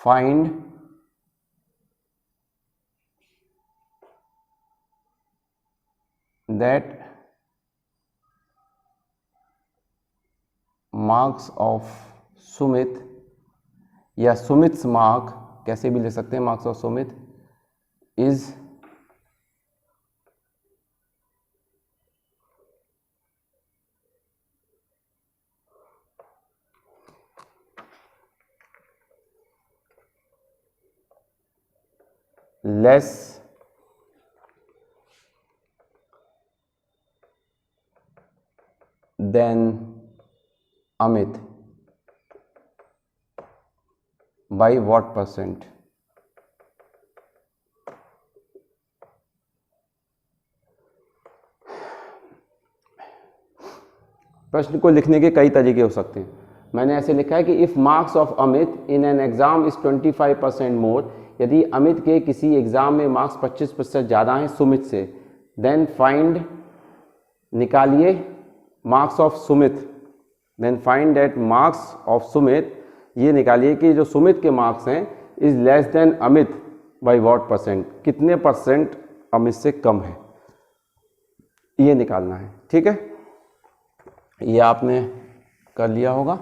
find that marks of Sumit या सुमित्स मार्क, कैसे भी ले सकते हैं, marks of Sumit is less than Amit by what percent. प्रश्न को लिखने के कई तरीके हो सकते हैं। मैंने ऐसे लिखा है कि if marks of Amit in an exam is 25% मोर, यदि अमित के किसी एग्जाम में मार्क्स 25% ज़्यादा हैं सुमित से, देन फाइंड, निकालिए, marks of Sumit, then find that marks of Sumit, ये निकालिए कि जो सुमित के मार्क्स हैं is less than Amit by what percent, कितने परसेंट अमित से कम है, ये निकालना है। ठीक है, ये आपने कर लिया होगा।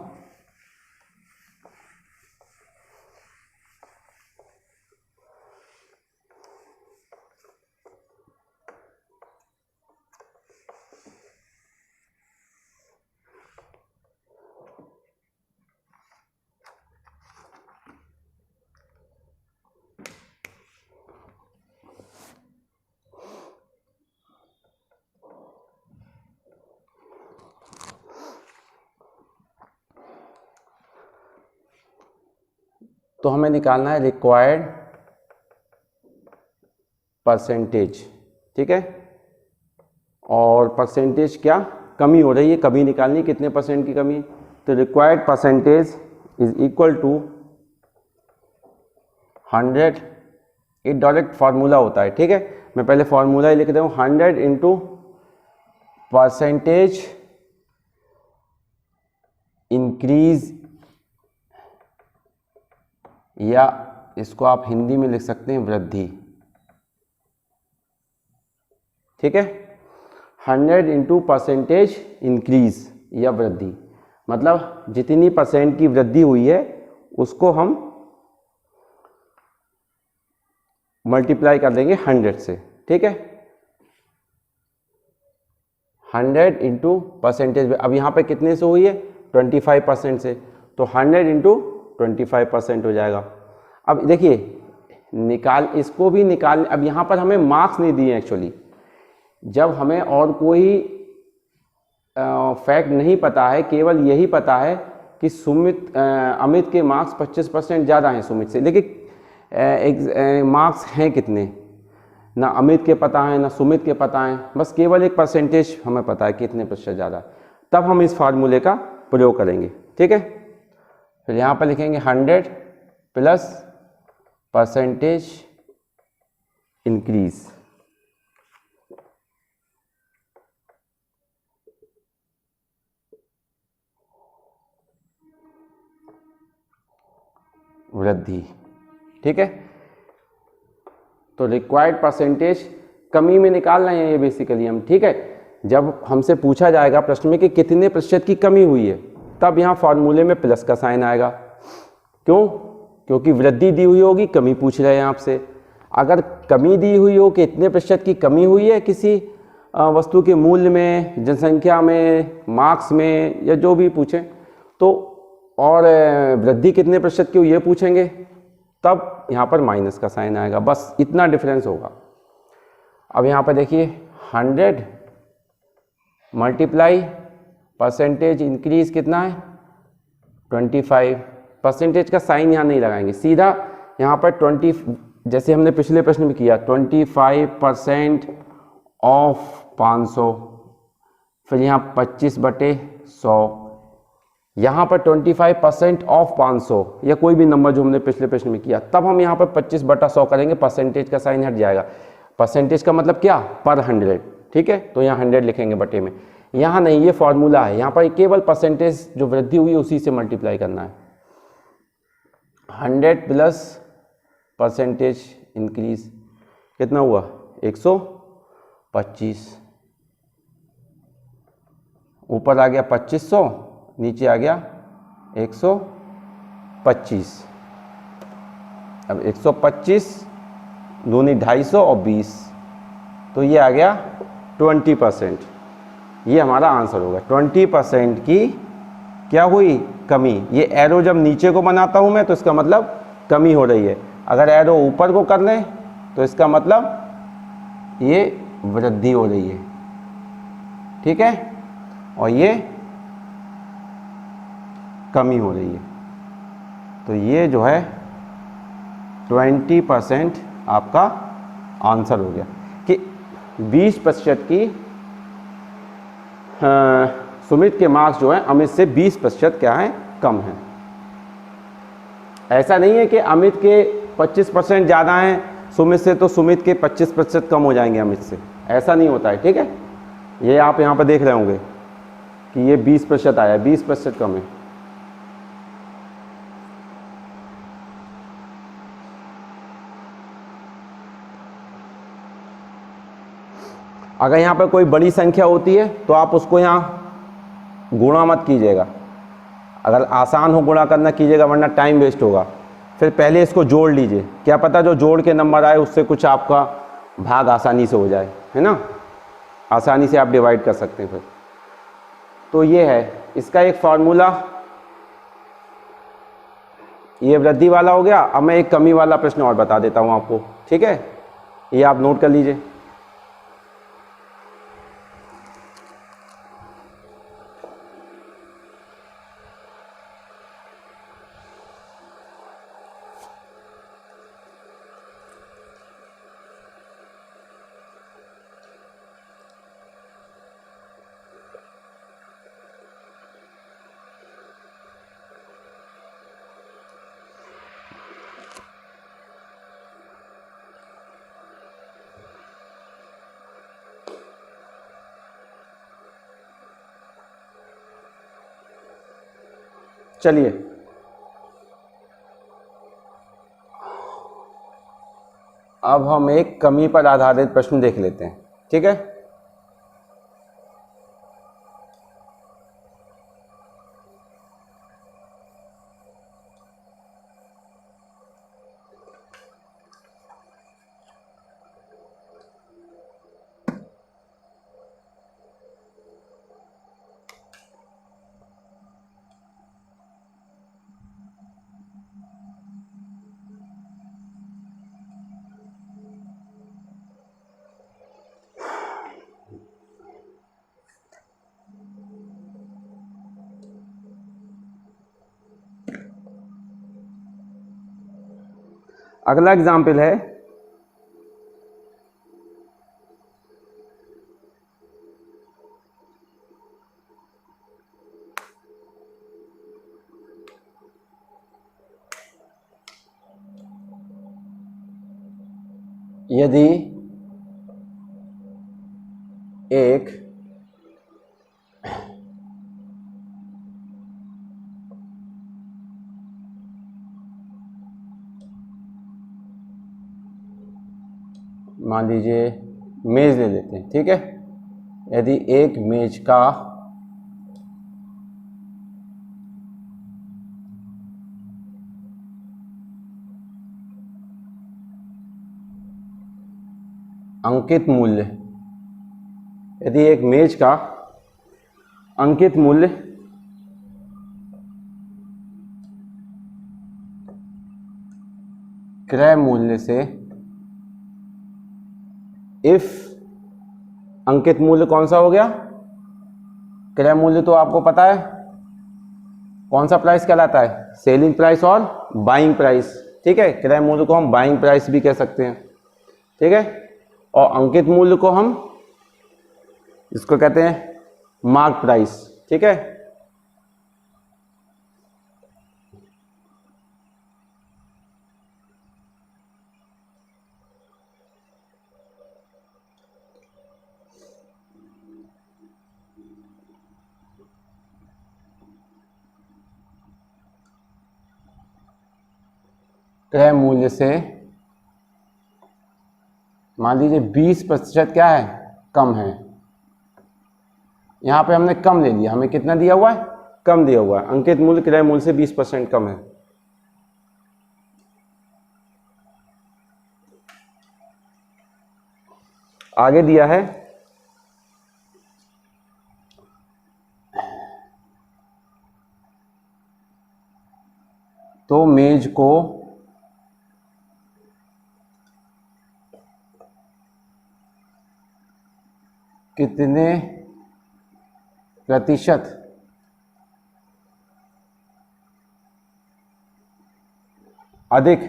तो हमें निकालना है रिक्वायर्ड परसेंटेज। ठीक है, और परसेंटेज क्या, कमी हो रही है, कमी निकालनी, कितने परसेंट की कमी, तो required percentage is equal to 100, ये डायरेक्ट फार्मूला होता है। ठीक है, मैं पहले फार्मूला ही लिख देता हूँ, 100 इंटू परसेंटेज इंक्रीज, या इसको आप हिंदी में लिख सकते हैं वृद्धि। ठीक है, 100 इंटू परसेंटेज इंक्रीज या वृद्धि, मतलब जितनी परसेंट की वृद्धि हुई है उसको हम मल्टीप्लाई कर देंगे 100 से। ठीक है, 100 इंटू परसेंटेज, अब यहाँ पे कितने से हुई है, 25% से, तो 100 इंटू 25% हो जाएगा। अब देखिए इसको भी निकाल, अब यहाँ पर हमें मार्क्स नहीं दिए एक्चुअली, जब हमें और कोई फैक्ट नहीं पता है, केवल यही पता है कि अमित के मार्क्स 25% ज़्यादा हैं सुमित से, लेकिन मार्क्स हैं कितने, ना अमित के पता है ना सुमित के पता है, बस केवल एक परसेंटेज हमें पता है कितने प्रतिशत ज़्यादा, तब हम इस फार्मूले का प्रयोग करेंगे। ठीक है, फिर यहाँ पर लिखेंगे 100 प्लस परसेंटेज इंक्रीज, वृद्धि। ठीक है, तो रिक्वायर्ड परसेंटेज कमी में निकालना है ये बेसिकली हम। ठीक है, जब हमसे पूछा जाएगा प्रश्न में कि कितने प्रतिशत की कमी हुई है, तब यहाँ फॉर्मूले में प्लस का साइन आएगा। क्यों? क्योंकि वृद्धि दी हुई होगी, कमी पूछ रहे हैं आपसे। अगर कमी दी हुई हो कि इतने प्रतिशत की कमी हुई है किसी वस्तु के मूल्य में, जनसंख्या में, मार्क्स में, या जो भी पूछें, तो और वृद्धि कितने प्रतिशत की हुई ये पूछेंगे, तब यहाँ पर माइनस का साइन आएगा। बस इतना डिफरेंस होगा। अब यहाँ पर देखिए 100 मल्टीप्लाई परसेंटेज इंक्रीज कितना है 25। परसेंटेज का साइन यहाँ नहीं लगाएंगे, सीधा यहाँ पर 20, जैसे हमने पिछले प्रश्न में किया 25% ऑफ 500, फिर यहाँ 25/100, यहाँ पर 25% ऑफ 500 या कोई भी नंबर जो हमने पिछले प्रश्न में किया, तब हम यहाँ पर 25/100 करेंगे, परसेंटेज का साइन हट जाएगा। परसेंटेज का मतलब क्या? पर 100। ठीक है, तो यहाँ 100 लिखेंगे बटे में। यहाँ नहीं, ये फॉर्मूला है, यहाँ पर केवल परसेंटेज जो वृद्धि हुई है उसी से मल्टीप्लाई करना है। 100 प्लस परसेंटेज इंक्रीज कितना हुआ 125, ऊपर आ गया 2500, नीचे आ गया 125। अब 125 दूनी 250 और 20, तो ये आ गया 20%। ये हमारा आंसर होगा। 20% की क्या हुई? कमी। ये एरो जब नीचे को बनाता हूं मैं तो इसका मतलब कमी हो रही है, अगर एरो ऊपर को कर लें तो इसका मतलब ये वृद्धि हो रही है। ठीक है, और ये कमी हो रही है। तो ये जो है 20% आपका आंसर हो गया कि 20% की सुमित के मार्क्स जो है अमित से 20% क्या है? कम है। ऐसा नहीं है कि अमित के 25% ज़्यादा हैं सुमित से, तो सुमित के 25% कम हो जाएंगे अमित से, ऐसा नहीं होता है। ठीक है, ये आप यहाँ पर देख रहे होंगे कि ये 20% आया, 20% कम है। अगर यहाँ पर कोई बड़ी संख्या होती है तो आप उसको यहाँ गुणा मत कीजिएगा, अगर आसान हो गुणा करना कीजिएगा, वरना टाइम वेस्ट होगा। फिर पहले इसको जोड़ लीजिए, क्या पता जो जोड़ के नंबर आए उससे कुछ आपका भाग आसानी से हो जाए, है ना, आसानी से आप डिवाइड कर सकते हैं फिर। तो ये है इसका एक फॉर्मूला, ये वृद्धि वाला हो गया। अब मैं एक कमी वाला प्रश्न और बता देता हूँ आपको। ठीक है, ये आप नोट कर लीजिए। चलिए, अब हम एक कमी पर आधारित प्रश्न देख लेते हैं। ठीक है, अगला एग्जाम्पल है यदि एक मान लीजिए मेज ले लेते हैं, ठीक है। यदि एक मेज का अंकित मूल्य, यदि एक मेज का अंकित मूल्य क्रय मूल्य से, इफ अंकित मूल्य कौन सा हो गया, क्रय मूल्य तो आपको पता है कौन सा प्राइस कहलाता है, सेलिंग प्राइस और बाइंग प्राइस, ठीक है। क्रय मूल्य को हम बाइंग प्राइस भी कह सकते हैं, ठीक है। और अंकित मूल्य को हम इसको कहते हैं मार्क प्राइस, ठीक है। क्रय मूल्य से मान लीजिए 20% क्या है, कम है। यहां पे हमने कम ले लिया, हमें कितना दिया हुआ है, कम दिया हुआ है। अंकित मूल्य क्रय मूल्य से 20% कम है। आगे दिया है तो मेज को कितने प्रतिशत अधिक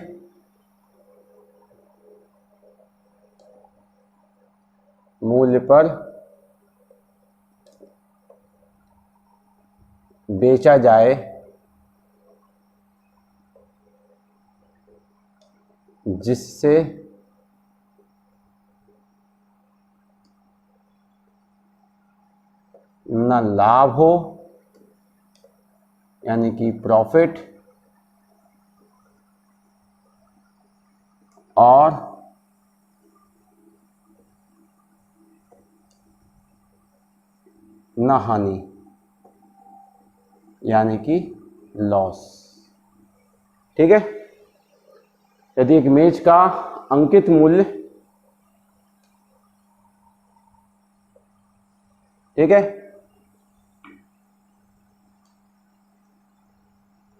मूल्य पर बेचा जाए, जिससे न लाभ हो यानी कि प्रॉफिट और न हानि यानी कि लॉस, ठीक है। यदि एक मेज का अंकित मूल्य, ठीक है,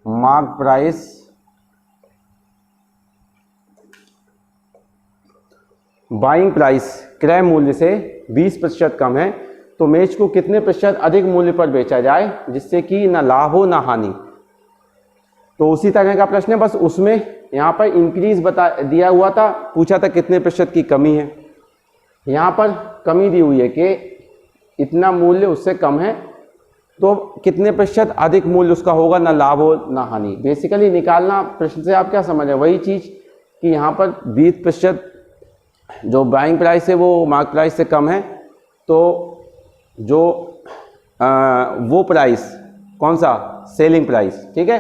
मार्क प्राइस बाइंग प्राइस क्रय मूल्य से 20% कम है, तो मेज को कितने प्रतिशत अधिक मूल्य पर बेचा जाए जिससे कि ना लाभ हो ना हानि। तो उसी तरह का प्रश्न है, बस उसमें यहाँ पर इंक्रीज बता दिया हुआ था, पूछा था कितने प्रतिशत की कमी है। यहाँ पर कमी दी हुई है कि इतना मूल्य उससे कम है, तो कितने प्रतिशत अधिक मूल्य उसका होगा, ना लाभ हो ना हानि। बेसिकली निकालना प्रश्न से आप क्या समझ रहे हैं, वही चीज़ कि यहाँ पर 20% जो बाइंग प्राइस है वो मार्क प्राइस से कम है, तो जो वो प्राइस कौन सा, सेलिंग प्राइस, ठीक है,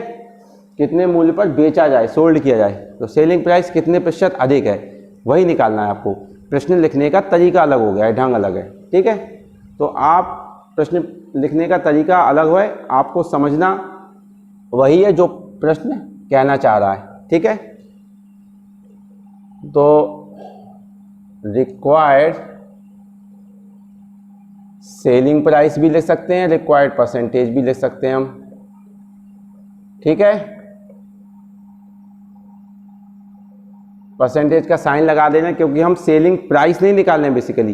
कितने मूल्य पर बेचा जाए, सोल्ड किया जाए, तो सेलिंग प्राइस कितने प्रतिशत अधिक है, वही निकालना है आपको। प्रश्न लिखने का तरीका अलग हो गया है, ढंग अलग है, ठीक है। तो आप प्रश्न लिखने का तरीका अलग है, आपको समझना वही है जो प्रश्न कहना चाह रहा है, ठीक है। तो रिक्वायर्ड सेलिंग प्राइस भी लिख सकते हैं, रिक्वायर्ड परसेंटेज भी लिख सकते हैं हम, ठीक है। परसेंटेज का साइन लगा देना, क्योंकि हम सेलिंग प्राइस नहीं निकाल रहे हैं, बेसिकली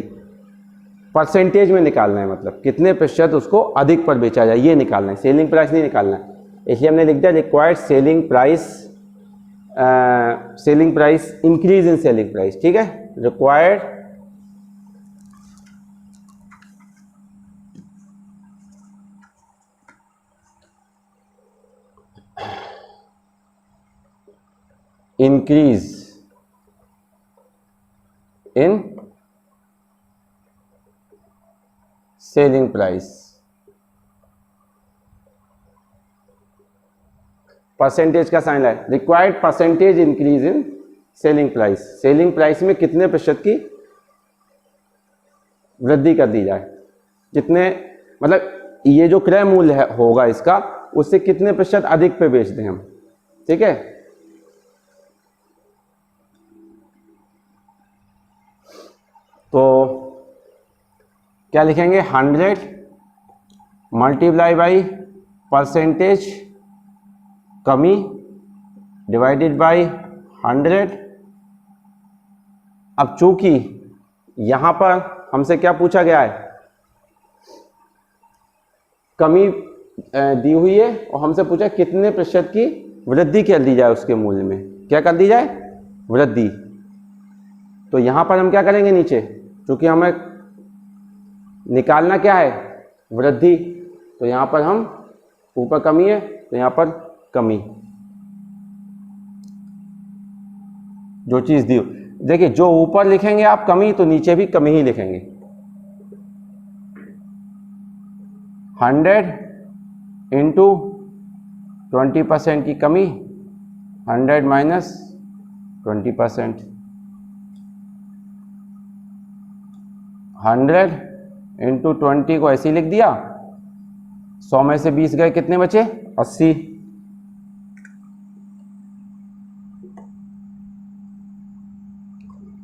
परसेंटेज में निकालना है, मतलब कितने प्रतिशत उसको अधिक पर बेचा जाए ये निकालना है, सेलिंग प्राइस नहीं निकालना है। इसलिए हमने लिख दिया required selling price increase in selling price, ठीक है। Required increase in selling price, percentage का साइन है, required percentage increase in selling price, selling price में कितने प्रतिशत की वृद्धि कर दी जाए, कितने मतलब ये जो क्रय मूल्य है होगा इसका, उससे कितने प्रतिशत अधिक पे बेच दें हम। ठीक है, तो क्या लिखेंगे, 100 मल्टीप्लाई बाई परसेंटेज कमी डिवाइडेड बाई 100। अब चूंकि यहां पर हमसे क्या पूछा गया है, कमी दी हुई है और हमसे पूछा कितने प्रतिशत की वृद्धि कर दी जाए उसके मूल्य में, क्या कर दी जाए, वृद्धि। तो यहां पर हम क्या करेंगे, नीचे चूंकि हमें निकालना क्या है, वृद्धि, तो यहां पर हम, ऊपर कमी है तो यहां पर कमी, जो चीज दी, देखिए जो ऊपर लिखेंगे आप कमी तो नीचे भी कमी ही लिखेंगे। 100 इंटू 20% की कमी, 100 माइनस 20%, 100 इंटू 20 को ऐसे ही लिख दिया, 100 में से 20 गए, कितने बचे, 80।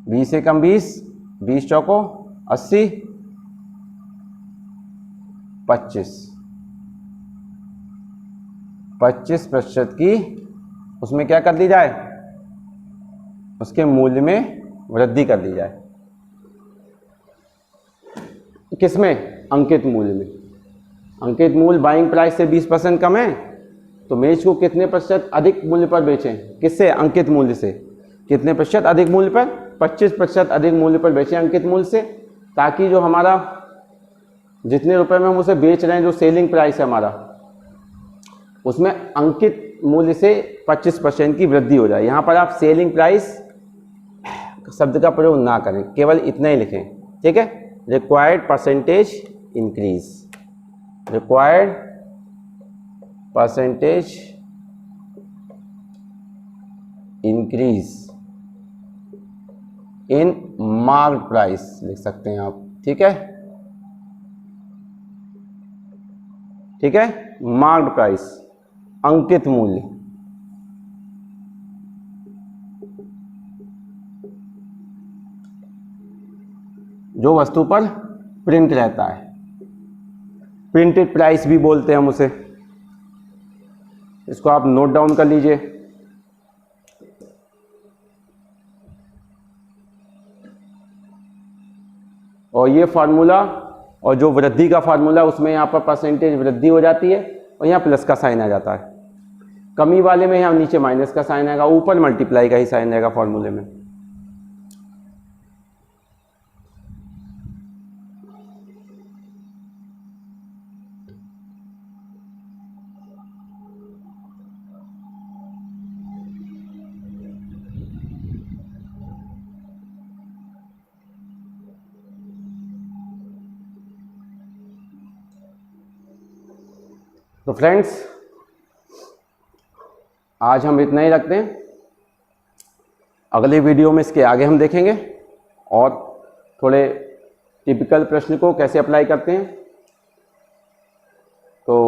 20 से कम 20, 20 चौको 80, 25% की उसमें क्या कर दी जाए, उसके मूल्य में वृद्धि कर दी जाए। किसमें, अंकित मूल्य में। अंकित मूल्य बाइंग प्राइस से 20% कम है, तो मेज को कितने प्रतिशत अधिक मूल्य पर बेचें, किससे, अंकित मूल्य से। कितने प्रतिशत अधिक मूल्य पर, 25% अधिक मूल्य पर बेचें अंकित मूल्य से, ताकि जो हमारा जितने रुपए में हम उसे बेच रहे हैं, जो सेलिंग प्राइस है हमारा, उसमें अंकित मूल्य से 25% की वृद्धि हो जाए। यहाँ पर आप सेलिंग प्राइस शब्द का प्रयोग ना करें, केवल इतना ही लिखें। ठीक है, required percentage increase, required percentage increase in marked price लिख सकते हैं आप। ठीक है, ठीक है, मार्क्ड प्राइस, अंकित मूल्य। जो वस्तु पर प्रिंट रहता है, प्रिंटेड प्राइस भी बोलते हैं हम उसे। इसको आप नोट डाउन कर लीजिए। और ये फार्मूला और जो वृद्धि का फार्मूला, उसमें यहाँ पर परसेंटेज वृद्धि हो जाती है और यहाँ प्लस का साइन आ जाता है। कमी वाले में यहाँ नीचे माइनस का साइन आएगा, ऊपर मल्टीप्लाई का ही साइन आएगा फॉर्मूले में। तो फ्रेंड्स, आज हम इतना ही रखते हैं। अगले वीडियो में इसके आगे हम देखेंगे और थोड़े टिपिकल प्रश्न को कैसे अप्लाई करते हैं। तो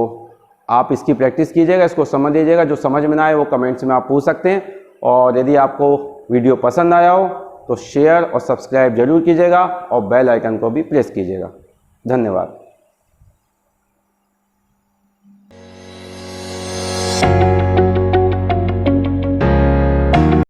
आप इसकी प्रैक्टिस कीजिएगा, इसको समझ लीजिएगा। जो समझ में ना आए वो कमेंट्स में आप पूछ सकते हैं। और यदि आपको वीडियो पसंद आया हो तो शेयर और सब्सक्राइब जरूर कीजिएगा और बेल आइकन को भी प्रेस कीजिएगा। धन्यवाद।